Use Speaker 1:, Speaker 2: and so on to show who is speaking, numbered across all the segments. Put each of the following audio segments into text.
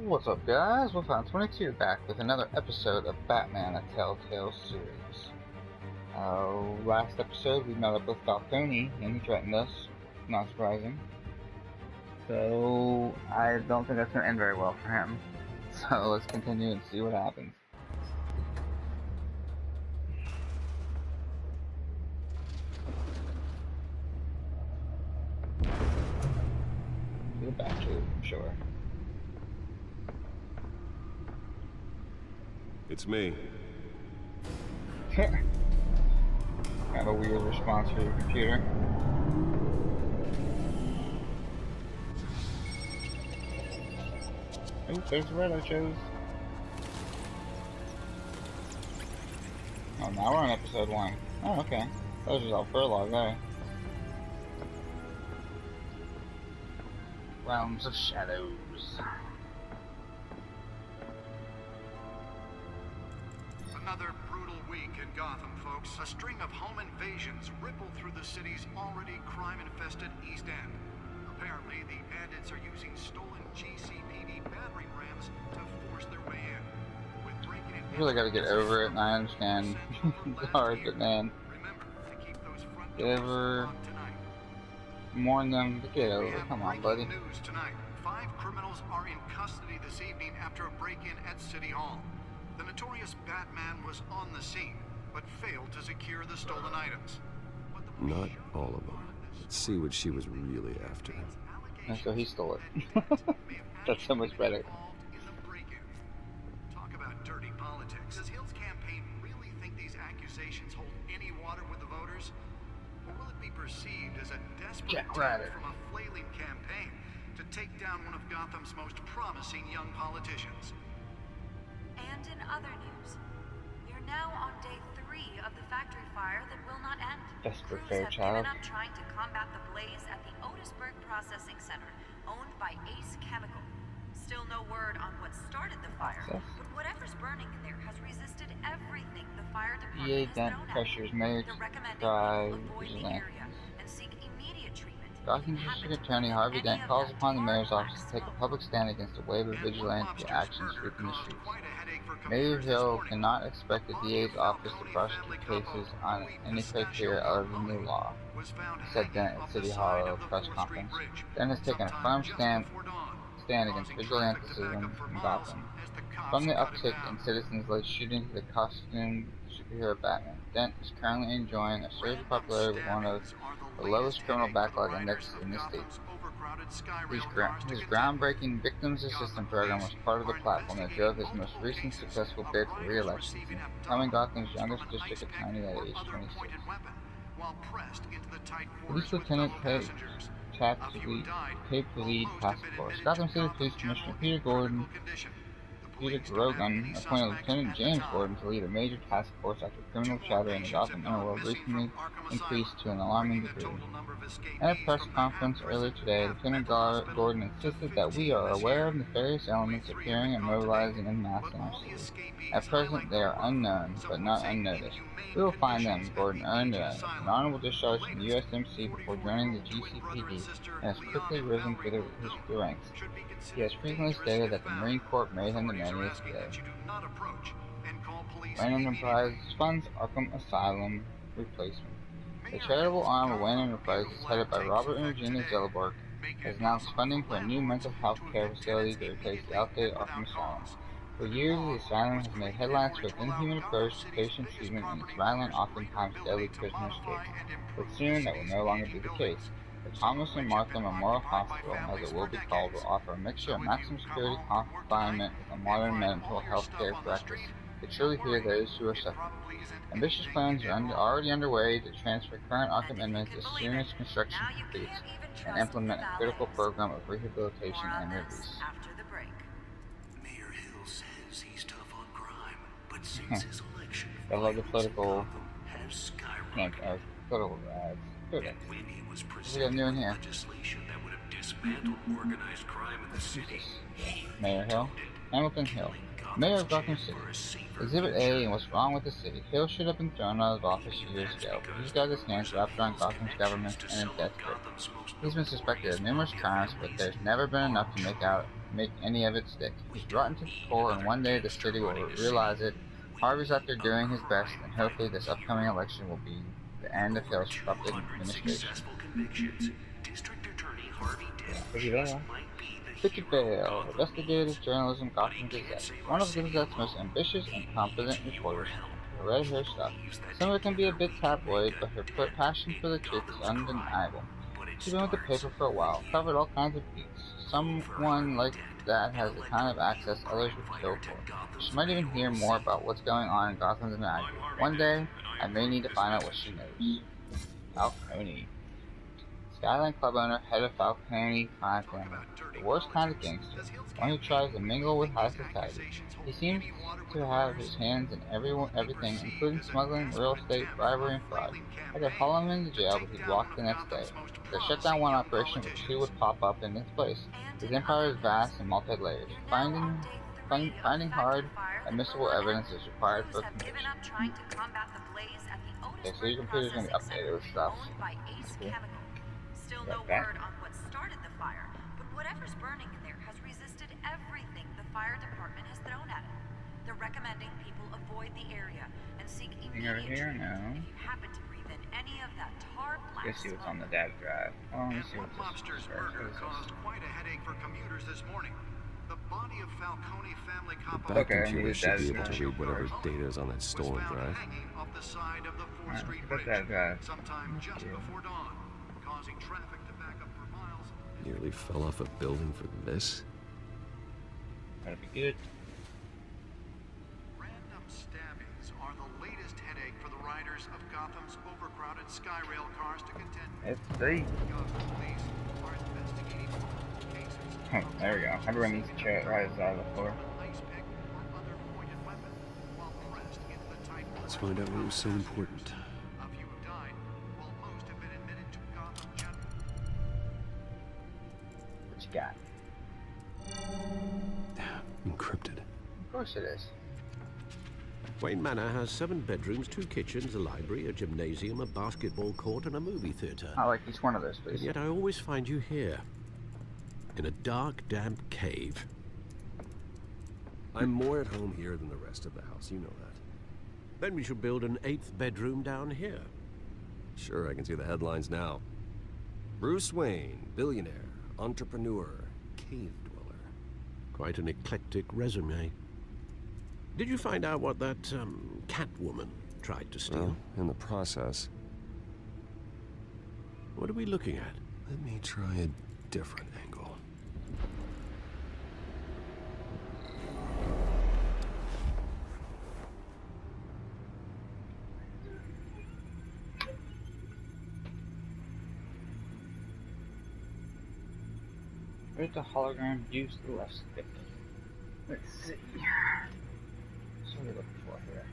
Speaker 1: What's up, guys? Wolfhound22 back with another episode of Batman: A Telltale Series. Last episode we met up with Falcone and he threatened us. Not surprising. So I don't think that's going to end very well for him. So let's continue and see what happens. To the Batcave, I'm sure.
Speaker 2: It's me.
Speaker 1: Kind of a weird response for your computer. Oh, there's the red I chose. Oh, now we're on episode 1. Oh, okay. That was just all furlong there. Realms of Shadows.
Speaker 3: Another brutal week in Gotham, folks. A string of home invasions ripple through the city's already crime-infested East End. Apparently, the bandits are using stolen GCPD battering rams to force their way in. With breaking
Speaker 1: You really gotta get over it, and I understand it's hard, but man, you ever mourn them to get over? Come on, buddy.
Speaker 3: News tonight. 5 criminals are in custody this evening after a break-in at City Hall. The notorious Batman was on the scene, but failed to secure the stolen items.
Speaker 2: Not all of them. Let's see what she was really after.
Speaker 1: And so he stole it. That's so much better.
Speaker 3: Talk about dirty politics. Does Hill's campaign really think these accusations hold any water with the voters? Or will it be perceived as a desperate attempt from a flailing campaign to take down one of Gotham's most promising young politicians?
Speaker 4: And in other news, we are now on day 3 of the factory fire that will not end.
Speaker 1: Desperate
Speaker 4: Crews have
Speaker 1: Fairchild.
Speaker 4: given up trying to combat the blaze at the Otisburg Processing Center, owned by Ace Chemical. Still no word on what started the fire, but whatever's burning in there has resisted everything the fire department
Speaker 1: EA
Speaker 4: has
Speaker 1: Dent
Speaker 4: thrown at
Speaker 1: pressures
Speaker 4: it.
Speaker 1: Mayor
Speaker 4: They're
Speaker 1: to
Speaker 4: recommending
Speaker 1: try
Speaker 4: people avoid the
Speaker 1: vigilance.
Speaker 4: area and seek immediate treatment.
Speaker 1: Gotham District Attorney Harvey Dent calls upon the mayor's office to take a public stand against a wave of vigilante action sweeping the streets. Mayor Hill cannot expect the DA's office to prosecute cases on any criteria other than the law, said Dent at City Hall at a press conference. Dent has taken a firm stand against vigilantism in Gotham. From the uptick in citizens late shooting to the costumed superhero Batman, Dent is currently enjoying a surge of popularity with one of the lowest criminal backlog indexes in the state. His groundbreaking Victims Assistance program was part of the platform that drove his most recent successful bid for re-election, becoming Gotham's youngest district attorney at age 26. Police Lieutenant tapped the lead task force. Gotham City Police Commissioner Peter Grogan appointed Lieutenant James Gordon to lead a major task force after criminal chatter in the Gotham underworld recently increased to an alarming degree. At a press conference earlier today, Lieutenant Gordon insisted that we are aware of nefarious elements appearing and mobilizing en masse in our city. At present, they are unknown, but not unnoticed. We will find them. Gordon earned an honorable discharge from the USMC before joining the GCPD and has quickly risen through the ranks. He has frequently stated that the Marine Corps made him the man he is today. Wayne Enterprises funds Arkham Asylum replacement. The charitable arm of Wayne Enterprises, headed by Robert and Regina Zelleborg, has announced funding for a new mental health care facility to replace the outdated Arkham Asylum. For years, the asylum has made headlines for its inhuman approach to patient treatment and its violent, oftentimes deadly prisoner escape. But soon, that will no longer be the case. The Thomas and Martha Memorial Hospital, as it will be called, will offer a mixture of maximum security confinement with a modern mental health care practice to truly heal those who are suffering. Ambitious plans are already underway to transfer current Arkham inmates as soon as construction completes and implement a critical program of rehabilitation and release.
Speaker 3: Mayor Hill says he's tough on crime, but since his election,
Speaker 1: I love the political
Speaker 3: has
Speaker 1: political ads. Good.
Speaker 3: when he was
Speaker 1: What are you doing here?
Speaker 3: legislation that would have dismantled organized crime in the city.
Speaker 1: Mayor Hill? Hamilton Hill, Mayor of Gotham City. Exhibit A and what's wrong with the city. Hill should have been thrown out of office years ago. He's got his hands wrapped around Gotham's government and its death grip. He's been suspected of numerous crimes, but there's never been enough to make out make any of it stick. He's rotten to the core, and one day the city will realize it. Harvey's out there doing his best, and hopefully this upcoming election will be the end of Hill's corrupted administration. Batcave, investigative journalism, Gotham Gazette. One of the Gazette's most ambitious and competent reporters. Her red hair stuff. Some of it can be a bit tabloid, but her passion for the truth is undeniable. She's been with the paper for a while, covered all kinds of beats. Someone like that has the kind of access others would kill for. She might even hear more about what's going on in Gotham than I do. One day, I may need to find out what she knows. Falcone. Skyline Club owner, head of Falcone crime family. The worst kind of gangster. One who tries to mingle with high society. He seems to have his hands in everything, including smuggling, real estate, bribery, and fraud. I could haul him into jail, but he'd walk the next day. They shut down one operation, but two would pop up in its place. His empire is vast and multi-layered. Finding hard, admissible evidence is required for conviction. Okay, so your computer's going to be updated with stuff. Cool.
Speaker 4: Still no word on what started the fire, but whatever's burning in there has resisted everything the fire department has thrown at it. They're recommending people avoid the area and seek immediate treatment if you happen to breathe in any of that tar black
Speaker 1: Let's see what's on the data drive. Oh, let's see what
Speaker 3: Lobster's murder caused quite a headache for commuters this morning. The body of Falcone family
Speaker 2: The back computer should be able to read whatever data is on that stolen drive.
Speaker 3: Off the side of the 4th Street
Speaker 1: Bridge,
Speaker 3: sometime just before dawn, causing traffic to back up for miles.
Speaker 2: Nearly fell off a building for this.
Speaker 1: That'd be good.
Speaker 3: Random stabbings are the latest headache for the riders of Gotham's overcrowded Skyrail cars to contend.
Speaker 1: Let's see.
Speaker 3: Gotham police are investigating multiple cases.
Speaker 1: Oh, there we go. Everyone needs to check right out of the floor.
Speaker 3: Ice pick or other pointed weapon while pressed into the tight.
Speaker 2: Let's find out what was so important.
Speaker 3: A few have died, while most have been admitted to Gotham General.
Speaker 1: What you got?
Speaker 2: Encrypted.
Speaker 1: Of course it is.
Speaker 5: Wayne Manor has 7 bedrooms, 2 kitchens, a library, a gymnasium, a basketball court, and a movie theater.
Speaker 1: I like each one of those, please.
Speaker 5: And yet I always find you here, in a dark, damp cave.
Speaker 2: I'm more at home here than the rest of the house, you know that.
Speaker 5: Then we should build an 8th bedroom down here.
Speaker 2: Sure, I can see the headlines now. Bruce Wayne, billionaire, entrepreneur, cave dweller.
Speaker 5: Quite an eclectic resume. Did you find out what that, Catwoman tried to steal?
Speaker 2: Well, in the process.
Speaker 5: What are we looking at?
Speaker 2: Let me try a different angle.
Speaker 1: Where's the hologram? Use the left stick. Let's see. What are we looking for here?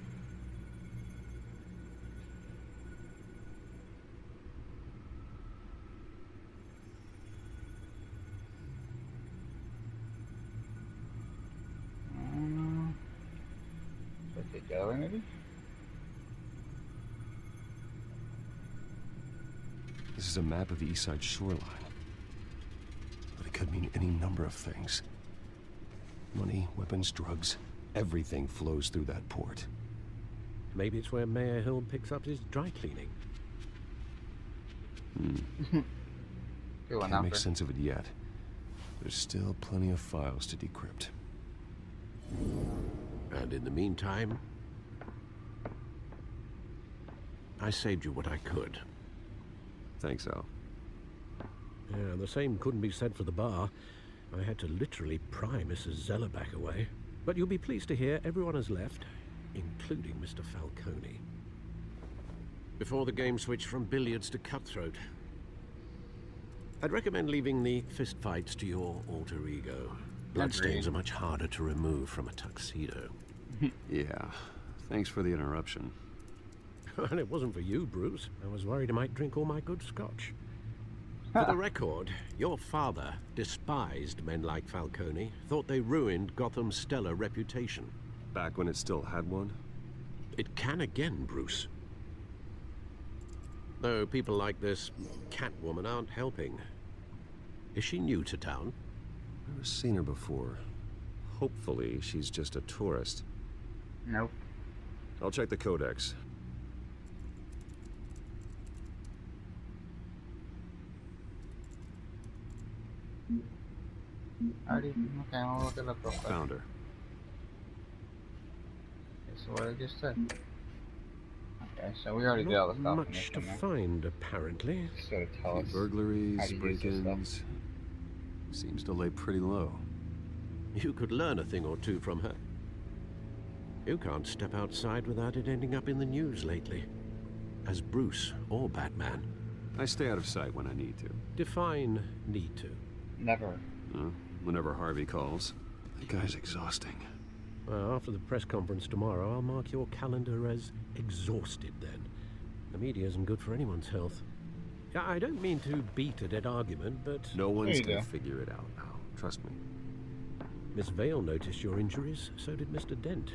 Speaker 1: Let's take that way, maybe?
Speaker 2: This is a map of the East Side shoreline. But it could mean any number of things. Money, weapons, drugs. Everything flows through that port.
Speaker 5: Maybe it's where Mayor Hill picks up his dry cleaning.
Speaker 2: Can't make sense of it yet. There's still plenty of files to decrypt.
Speaker 5: And in the meantime, I saved you what I could.
Speaker 2: Thanks, Al.
Speaker 5: Yeah, the same couldn't be said for the bar. I had to literally pry Mrs. Zellerback away. But you'll be pleased to hear everyone has left, including Mr. Falcone. Before the game switched from billiards to cutthroat. I'd recommend leaving the fistfights to your alter ego. Bloodstains are much harder to remove from a tuxedo.
Speaker 2: Yeah, thanks for the interruption.
Speaker 5: And it wasn't for you, Bruce. I was worried I might drink all my good scotch. For the record, your father despised men like Falcone, thought they ruined Gotham's stellar reputation.
Speaker 2: Back when it still had one?
Speaker 5: It can again, Bruce. Though people like this Catwoman aren't helping. Is she new to town?
Speaker 2: Never seen her before. Hopefully, she's just a tourist.
Speaker 1: Nope.
Speaker 2: I'll check the codex.
Speaker 1: Alrighty. Okay, I'll look it up real quick.
Speaker 2: Found her.
Speaker 1: So what I just said. Okay, so we already did all the stuff.
Speaker 5: Not much to find, apparently.
Speaker 1: Just gotta tell us
Speaker 2: Burglaries,
Speaker 1: how to use this
Speaker 2: break-ins. Seems to lay pretty low.
Speaker 5: You could learn a thing or two from her. You can't step outside without it ending up in the news lately. As Bruce or Batman.
Speaker 2: I stay out of sight when I need to.
Speaker 5: Define need to.
Speaker 1: Never.
Speaker 2: Whenever Harvey calls. That guy's exhausting.
Speaker 5: Well, after the press conference tomorrow, I'll mark your calendar as exhausted then. The media isn't good for anyone's health. I don't mean to beat a dead argument, but...
Speaker 2: No one's
Speaker 1: There you
Speaker 2: gonna
Speaker 1: go.
Speaker 2: figure it out now. Trust me.
Speaker 5: Miss Vale noticed your injuries, so did Mr. Dent.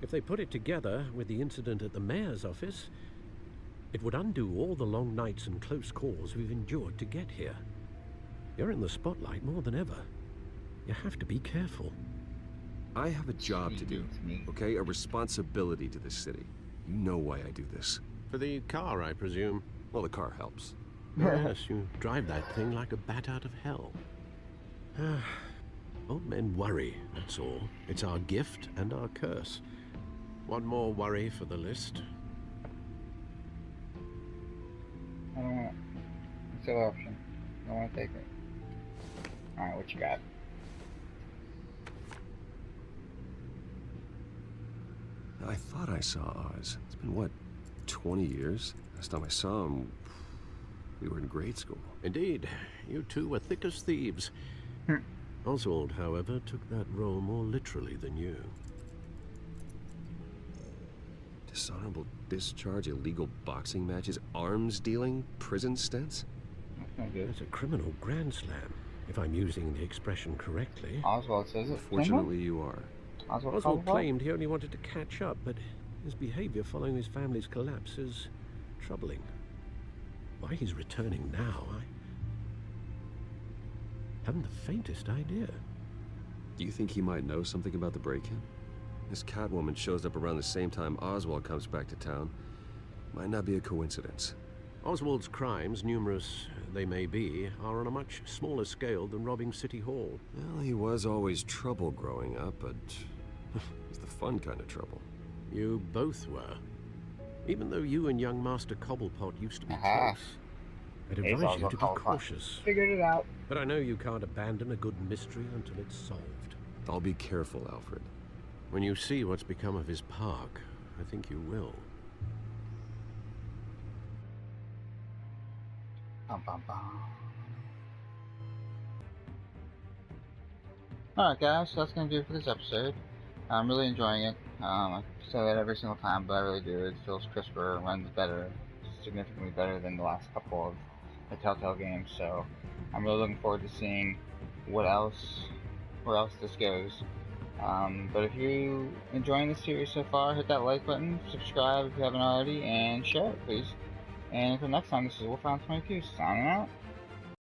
Speaker 5: If they put it together with the incident at the mayor's office, it would undo all the long nights and close calls we've endured to get here. You're in the spotlight more than ever. You have to be careful.
Speaker 2: I have a job to do,
Speaker 1: Me.
Speaker 2: okay? A responsibility to this city. You know why I do this.
Speaker 5: For the car, I presume.
Speaker 2: Well, the car helps.
Speaker 5: Yes, you drive that thing like a bat out of hell. Old men worry, that's all. It's our gift and our curse. One more worry for the list.
Speaker 1: I don't want it. It's the other option. I don't want to take it. Alright, what you got?
Speaker 2: I thought I saw Oz. It's been, what, 20 years? Last time I saw him, we were in grade school.
Speaker 5: Indeed, you two were thick as thieves. Oswald, however, took that role more literally than you.
Speaker 2: Dishonorable discharge, illegal boxing matches, arms dealing, prison stints?
Speaker 1: That's not good.
Speaker 5: That's a criminal grand slam, if I'm using the expression correctly.
Speaker 1: Oswald says it.
Speaker 2: Fortunately, you are.
Speaker 5: Oswald claimed he only wanted to catch up, but his behavior following his family's collapse is troubling. Why he's returning now, I haven't the faintest idea.
Speaker 2: Do you think he might know something about the break-in? This Catwoman shows up around the same time Oswald comes back to town. Might not be a coincidence.
Speaker 5: Oswald's crimes, numerous they may be, are on a much smaller scale than robbing City Hall.
Speaker 2: Well, he was always trouble growing up, but it's the fun kind of trouble.
Speaker 5: You both were. Even though you and young Master Cobblepot used to be
Speaker 1: Aha.
Speaker 5: close, I'd
Speaker 1: He's
Speaker 5: advise you
Speaker 1: also
Speaker 5: to be
Speaker 1: Cobblepot.
Speaker 5: cautious.
Speaker 1: Figured it out.
Speaker 5: But I know you can't abandon a good mystery until it's solved.
Speaker 2: I'll be careful, Alfred.
Speaker 5: When you see what's become of his park, I think you will.
Speaker 1: Bum, bum, bum. Alright guys, so that's going to do it for this episode. I'm really enjoying it. I say that every single time, but I really do. It feels crisper, runs better, significantly better than the last couple of the Telltale games, so I'm really looking forward to seeing where else this goes. But if you're enjoying the series so far, hit that like button, subscribe if you haven't already, and share it please. And until next time, this is Wolfhound22 signing out.